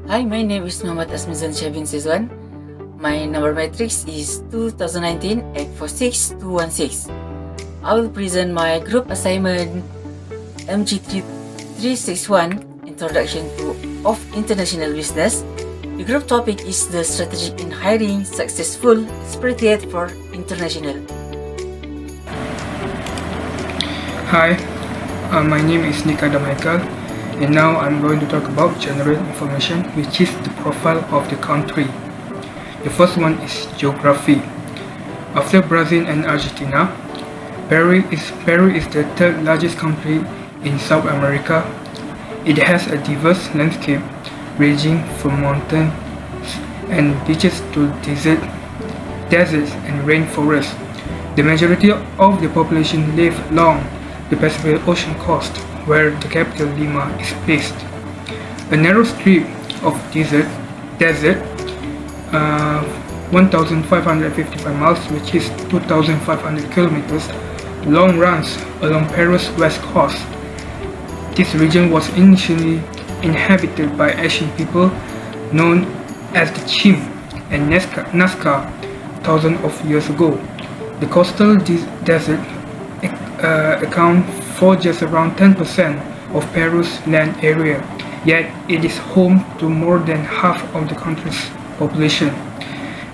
Hi, my name is Muhammad Asmizan Shabin Sizwan. My number matrix is 2019-846216. I will present my group assignment MGT361 Introduction of International Business. The group topic is the strategy in hiring successful expatriate for international. Hi, my name is Nikada Michael, and now I'm going to talk about general information, which is the profile of the country. The first one is geography. After Brazil and Argentina, Peru is the third largest country in South America. It has a diverse landscape ranging from mountains and beaches to deserts and rainforests. The majority of the population live along the Pacific Ocean coast, where the capital Lima is placed. A narrow strip of desert, 1,555 miles, which is 2,500 kilometers long, runs along Peru's west coast. This region was initially inhabited by Asian people known as the Chim and Nazca thousands of years ago. The coastal desert account for just around 10% of Peru's land area, yet it is home to more than half of the country's population.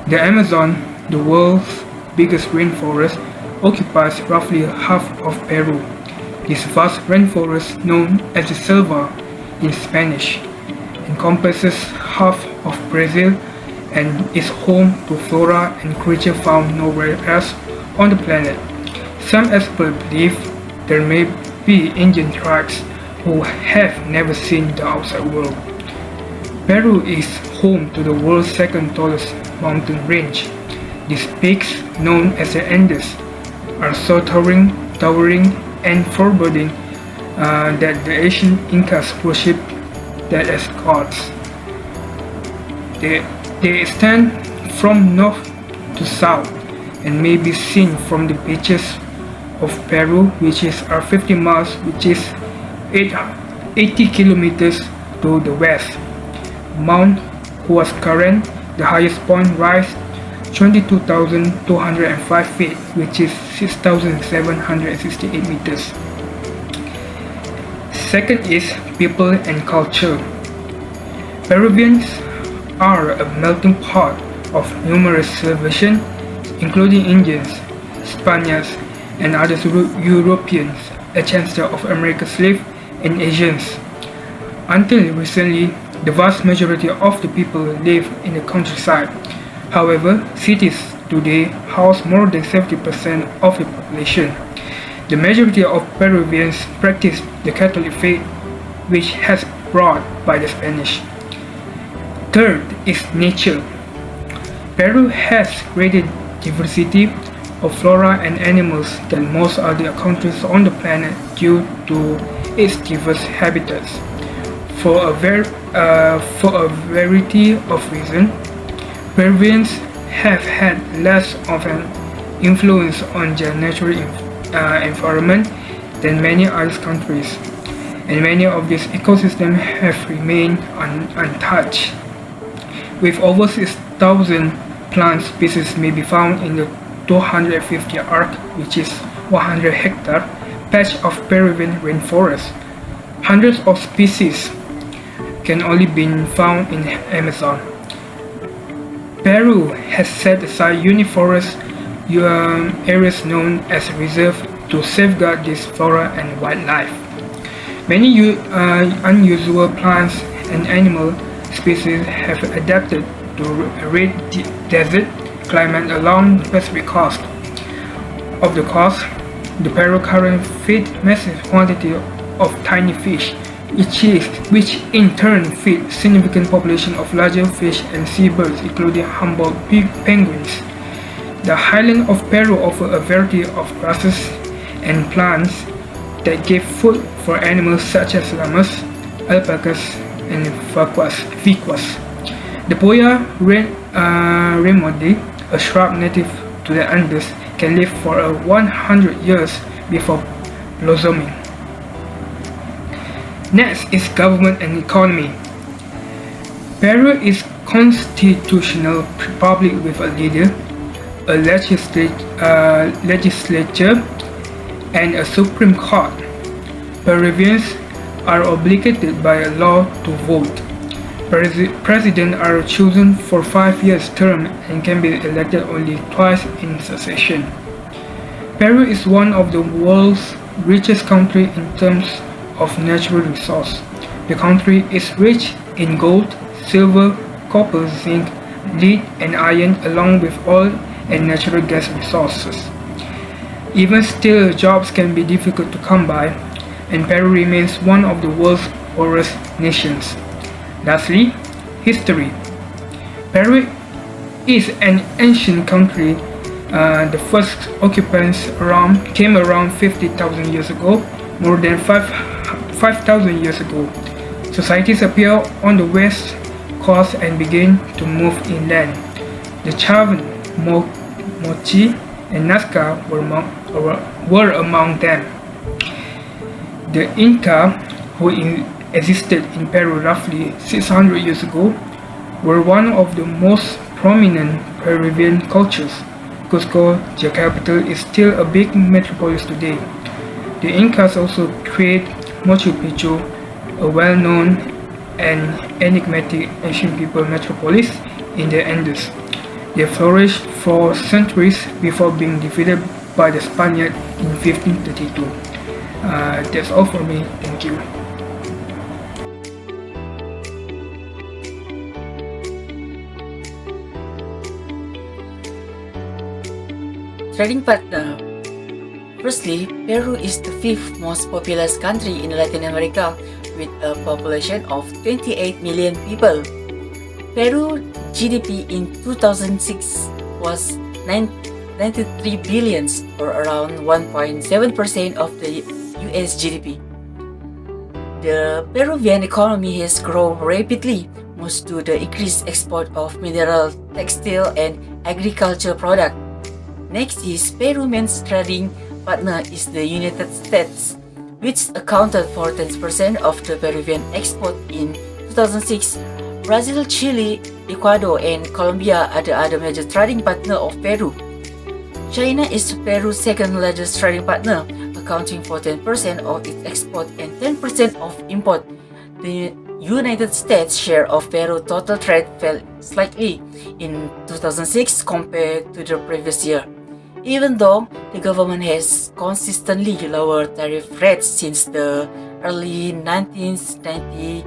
The Amazon, the world's biggest rainforest, occupies roughly half of Peru. This vast rainforest, known as the Selva in Spanish, encompasses half of Brazil and is home to flora and creatures found nowhere else on the planet. Some experts believe there may be Indian tribes who have never seen the outside world. Peru is home to the world's second tallest mountain range. These peaks, known as the Andes, are so towering and forbidding that the ancient Incas worshipped them as gods. They extend from north to south and may be seen from the beaches of Peru, which is 50 miles, which is 80 kilometers to the west. Mount Huascarán, the highest point, rises 22,205 feet, which is 6,768 meters. Second is people and culture. Peruvians are a melting pot of numerous civilizations, including Indians, Spaniards, and other Europeans, ancestors of American slaves and Asians. Until recently, the vast majority of the people live in the countryside. However, cities today house more than 70% of the population. The majority of Peruvians practice the Catholic faith, which has brought by the Spanish. Third is nature. Peru has greater diversity of flora and animals than most other countries on the planet due to its diverse habitats. For a variety of reasons, Peruvians have had less of an influence on their natural environment than many other countries, and many of these ecosystems have remained untouched. With over 6,000 plant species may be found in the 250 arc, which is 100 hectare patch of Peruvian rainforest. Hundreds of species can only be found in Amazon. Peru has set aside uniforest areas known as reserve to safeguard this flora and wildlife. Many unusual plants and animal species have adapted to arid desert climate along the Pacific coast. Of the coast, the Peru currently feeds massive quantity of tiny fish, which in turn feed significant population of larger fish and seabirds, including Humboldt penguins. The highlands of Peru offer a variety of grasses and plants that give food for animals such as llamas, alpacas, and vaquas. The Poya remotely, a shrub native to the Andes, can live for 100 years before blossoming. Next is government and economy. Peru is constitutional republic with a leader, a legislature, and a Supreme Court. Peruvians are obligated by law to vote. Presidents are chosen for 5-year term and can be elected only twice in succession. Peru is one of the world's richest countries in terms of natural resources. The country is rich in gold, silver, copper, zinc, lead, and iron, along with oil and natural gas resources. Even still, jobs can be difficult to come by, and Peru remains one of the world's poorest nations. Lastly, history. Peru is an ancient country. The first occupants came around 50,000 years ago, more than 5,000 years ago. Societies appeared on the west coast and began to move inland. The Chavan, Mochi, and Nazca were among them. The Inca, who existed in Peru roughly 600 years ago, were one of the most prominent Peruvian cultures. Cusco, the capital, is still a big metropolis today. The Incas also created Machu Picchu, a well-known and enigmatic ancient people metropolis in the Andes. They flourished for centuries before being defeated by the Spaniards in 1532. That's all for me. Thank you. Trading partner. Firstly, Peru is the 5th most populous country in Latin America with a population of 28 million people. Peru GDP in 2006 was 93 billions, or around 1.7% of the US GDP. The Peruvian economy has grown rapidly, most to the increased export of mineral, textile, and agriculture products. Next is Peru's main trading partner is the United States, which accounted for 10% of the Peruvian export in 2006. Brazil, Chile, Ecuador, and Colombia are the other major trading partner of Peru. China is Peru's second largest trading partner, accounting for 10% of its export and 10% of import. The United States share of Peru's total trade fell slightly in 2006 compared to the previous year. Even though the government has consistently lowered tariff rates since the early 1990s,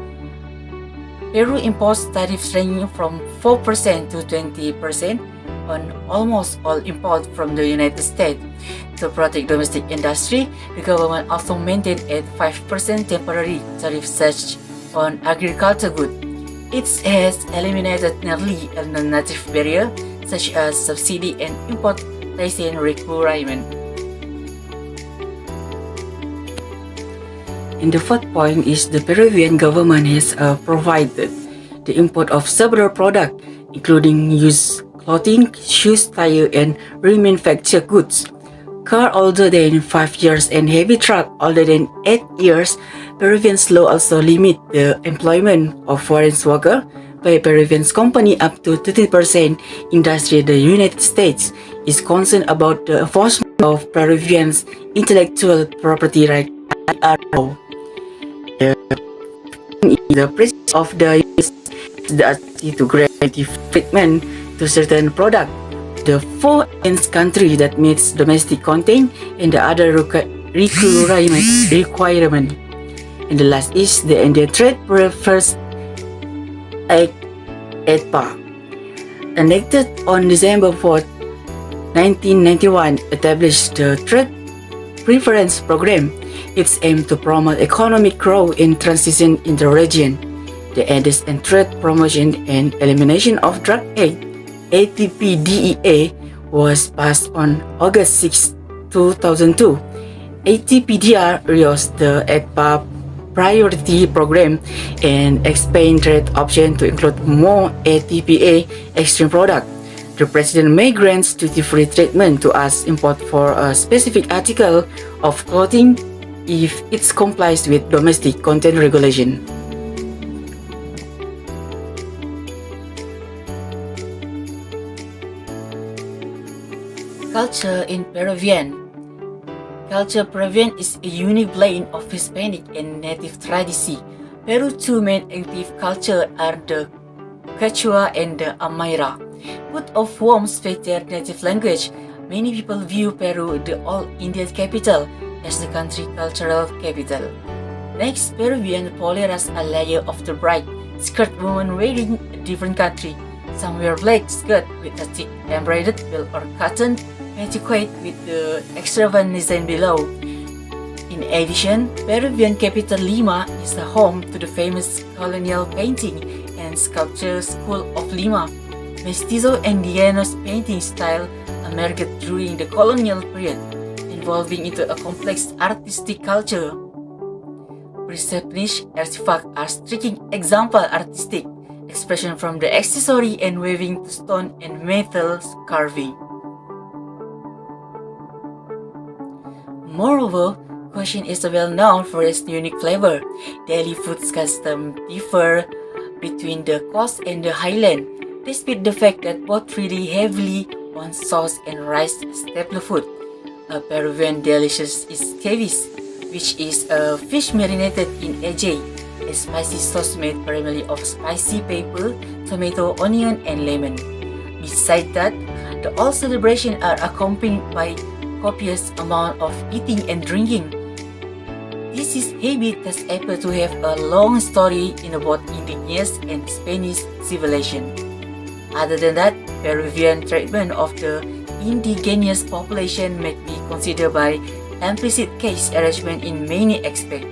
Peru imposed tariffs ranging from 4% to 20% on almost all imports from the United States. To protect domestic industry, the government also maintained a 5% temporary tariff surcharge on agriculture goods. It has eliminated nearly all non-native barriers such as subsidy and import license requirement. And the fourth point is the Peruvian government has provided the import of several products, including used clothing, shoes, tire, and remanufactured goods. Car older than 5 years and heavy truck older than 8 years. Peruvian law also limit the employment of foreign workers by Peruvian company up to 30%. Industry. The United States is concerned about the enforcement of Peruvians' intellectual property rights. The president of the US the ability to grant treatment to certain products. The 4 country that meets domestic content and the other requirement. And the last is the Indian Trade Preference Act (ETPA), enacted on December 4, 1991, established the Trade Preference Program. Its aim to promote economic growth and transition in the region. The Addis and Trade Promotion and Elimination of Drug Act (ATP-DEA) was passed on August 6, 2002. ATP-DEA reused the ETPA priority program and expand trade options to include more ATPA extreme products. The president may grant duty-free treatment to us import for a specific article of clothing if it complies with domestic content regulation. Culture in Peruvian. Culture Peruvian is a unique blend of Hispanic and native tradition. Peru's two main active cultures are the Quechua and the Aymara. Both of whom speak their native language. Many people view Peru, the old Indian capital, as the country cultural capital. Next, Peruvian polarized a layer of the bright skirt woman wearing a different country. Some wear black skirt with a thick embroidered belt or cotton petticoat with the extravagant design below. In addition, Peruvian capital Lima is the home to the famous colonial painting and sculpture school of Lima. Mestizo and Llanos painting style emerged during the colonial period, evolving into a complex artistic culture. Presentation artifacts are striking example artistic expression from the accessory and weaving to stone and metal carving. Moreover, cuisine is well known for its unique flavor. Daily foods customs differ between the coast and the highland, despite the fact that both rely heavily on sauce and rice staple food. A Peruvian delicious is ceviche, which is a fish marinated in ají, a spicy sauce made primarily of spicy pepper, tomato, onion, and lemon. Besides that, the all celebrations are accompanied by copious amount of eating and drinking. This is habit that's able to have a long story in both indigenous and Spanish civilization. Other than that, Peruvian treatment of the indigenous population may be considered by implicit case arrangement in many aspects.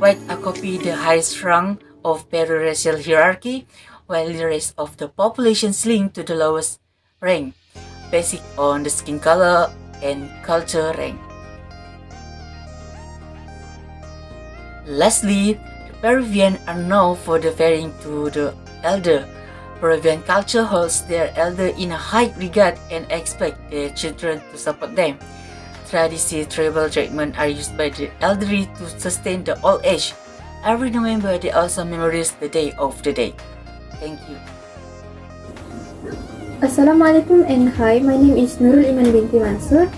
White occupy the highest rank of Peru racial hierarchy, while the rest of the population slink to the lowest rank, based on the skin color and culture rank. Lastly, the Peruvians are known for deferring to the elder. Peruvian culture holds their elder in a high regard and expect their children to support them. Traditional tribal treatment are used by the elderly to sustain the old age. Every November, they also memorize the day of the dead. Thank you. Assalamualaikum and hi, my name is Nurul Iman binti Mansur.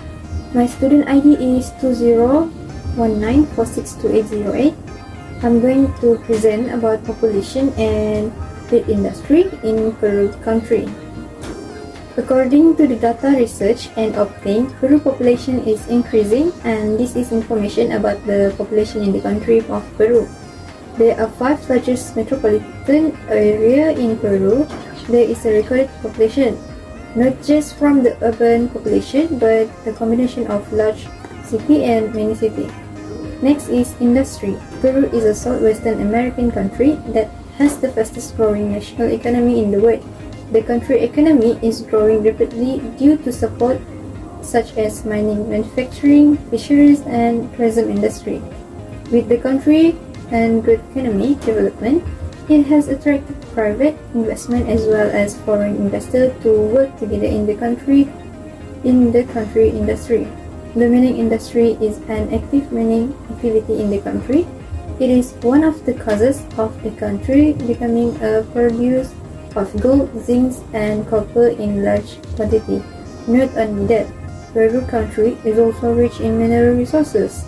My student ID is 2019462808. I'm going to present about population and feed industry in Peru country. According to the data research and obtained, Peru population is increasing, and this is information about the population in the country of Peru. There are 5 largest metropolitan area in Peru. There is a recorded population, not just from the urban population, but a combination of large city and mini city. Next is industry. Peru is a southwestern American country that has the fastest growing national economy in the world. The country economy is growing rapidly due to support such as mining, manufacturing, fisheries, and tourism industry. With the country and good economic development, it has attracted private investment as well as foreign investors to work together in the country industry. The mining industry is an active mining activity in the country. It is one of the causes of the country becoming a producer of gold, zinc, and copper in large quantity. Not only that, Peru country is also rich in mineral resources.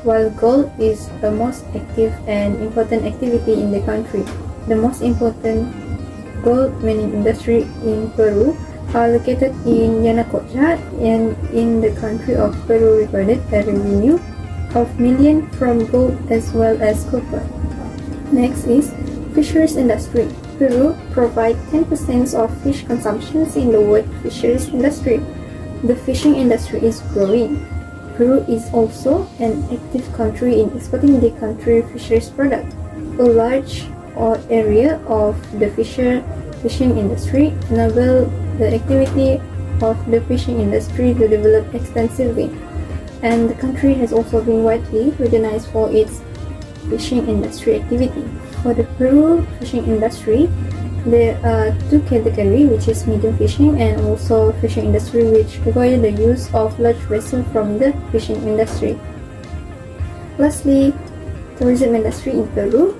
While gold is the most active and important activity in the country, the most important gold mining industry in Peru are located in Yanacocha, and in the country of Peru recorded a revenue of millions from gold as well as copper. Next is fisheries industry. Peru provides 10% of fish consumption in the world fisheries industry. The fishing industry is growing. Peru is also an active country in exporting the country fisheries product. A large area of the fishing industry enable the activity of the fishing industry to develop extensively, and the country has also been widely recognized for its fishing industry activity. For the Peru fishing industry, there are 2 categories, which is medium fishing and also fishing industry, which require the use of large vessels from the fishing industry. Lastly, tourism industry in Peru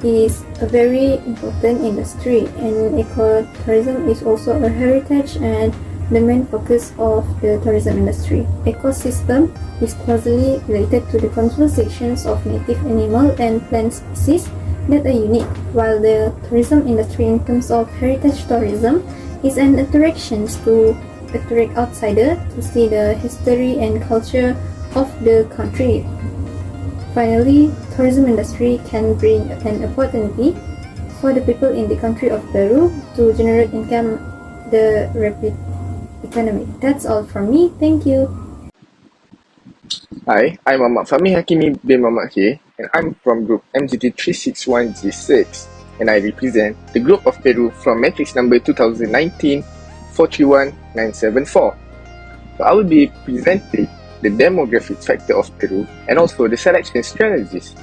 is a very important industry, and ecotourism is also a heritage and the main focus of the tourism industry. Ecosystem is closely related to the conservations of native animal and plant species that are unique, while the tourism industry in terms of heritage tourism is an attraction to attract outsiders to see the history and culture of the country. Finally, tourism industry can bring an opportunity for the people in the country of Peru to generate income the rapid economy. That's all from me. Thank you. Hi, I'm Muhammad Fahmi Hakimi bin Muhammad K, and I'm from group MGT361 G6, and I represent the group of Peru from matrix number 2019 431974. So I will be presenting the demographic factor of Peru and also the selection strategies.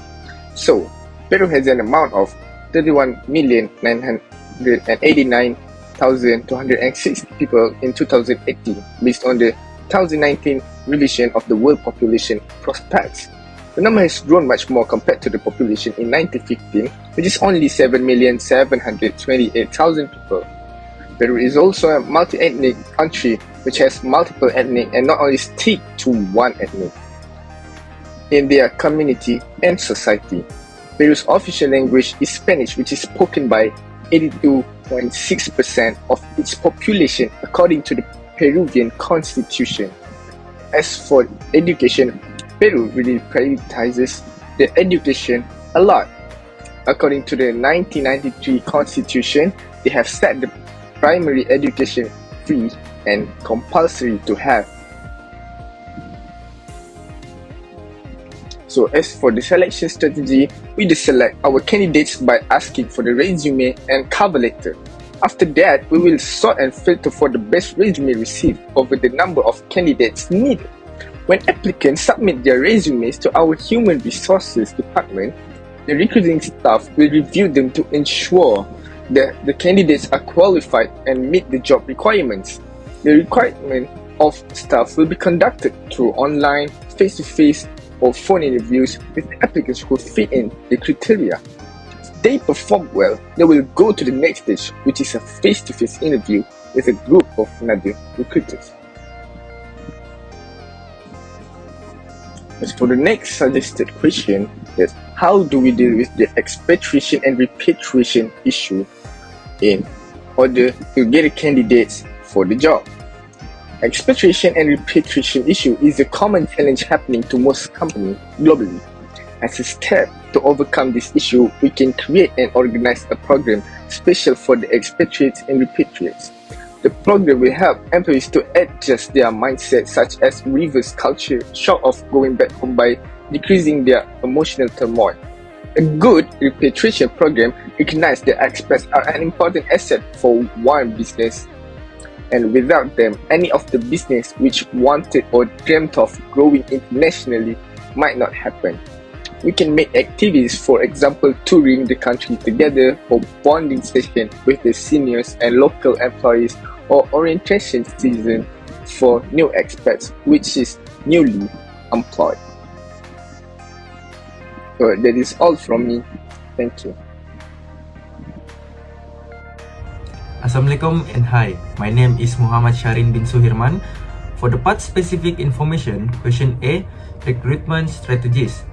So, Peru has an amount of 31,989,260 people in 2018 based on the 2019 revision of the world population prospects. The number has grown much more compared to the population in 1915, which is only 7,728,000 people. Peru is also a multi-ethnic country which has multiple ethnic and not only stick to one ethnic in their community and society. Peru's official language is Spanish, which is spoken by 82.6% of its population according to the Peruvian constitution. As for education, Peru really prioritizes the education a lot. According to the 1993 constitution, they have set the primary education free and compulsory to have. So as for the selection strategy, we just select our candidates by asking for the resume and cover letter. After that, we will sort and filter for the best resume received over the number of candidates needed. When applicants submit their resumes to our Human Resources Department, the recruiting staff will review them to ensure that the candidates are qualified and meet the job requirements. The requirement of staff will be conducted through online, face-to-face, or phone interviews with applicants who fit in the criteria. If they perform well, they will go to the next stage, which is a face-to-face interview with a group of another recruiters. As for the next suggested question, is how do we deal with the expatriation and repatriation issue in order to get the candidates for the job? Expatriation and repatriation issue is a common challenge happening to most companies globally. As a step to overcome this issue, we can create and organize a program special for the expatriates and repatriates. The program will help employees to adjust their mindset, such as reverse culture shock of going back home by decreasing their emotional turmoil. A good repatriation program recognizes that expats are an important asset for one business, and without them, any of the business which wanted or dreamt of growing internationally might not happen. We can make activities, for example, touring the country together, or bonding session with the seniors and local employees, or orientation season for new expats which is newly employed. So that is all from me. Thank you. Assalamualaikum and hi, my name is Muhammad Sharin bin Suhirman. For the part specific information, question A, recruitment strategies.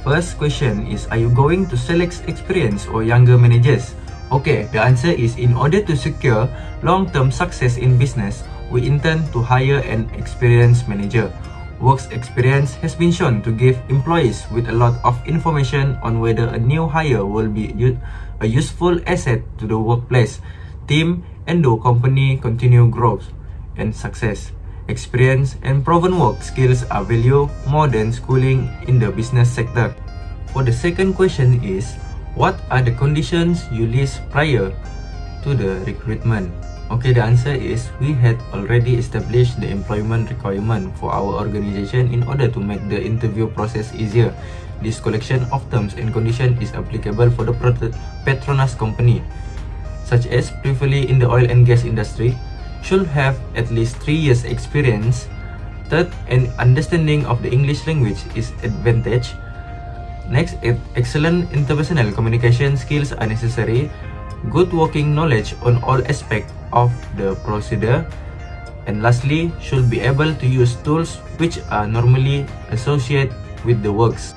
First question is, are you going to select experienced or younger managers? Okay, the answer is, in order to secure long-term success in business, we intend to hire an experienced manager. Works experience has been shown to give employees with a lot of information on whether a new hire will be a useful asset to the workplace, team, and the company continue growth and success. Experience and proven work skills are valued more than schooling in the business sector. For the second question is, what are the conditions you list prior to the recruitment? Okay, the answer is, we had already established the employment requirement for our organization in order to make the interview process easier. This collection of terms and conditions is applicable for the Petronas company, such as previously in the oil and gas industry, should have at least 3 years experience. Third, an understanding of the English language is advantage. Next, excellent interpersonal communication skills are necessary. Good working knowledge on all aspects of the procedure. And lastly, should be able to use tools which are normally associated with the works.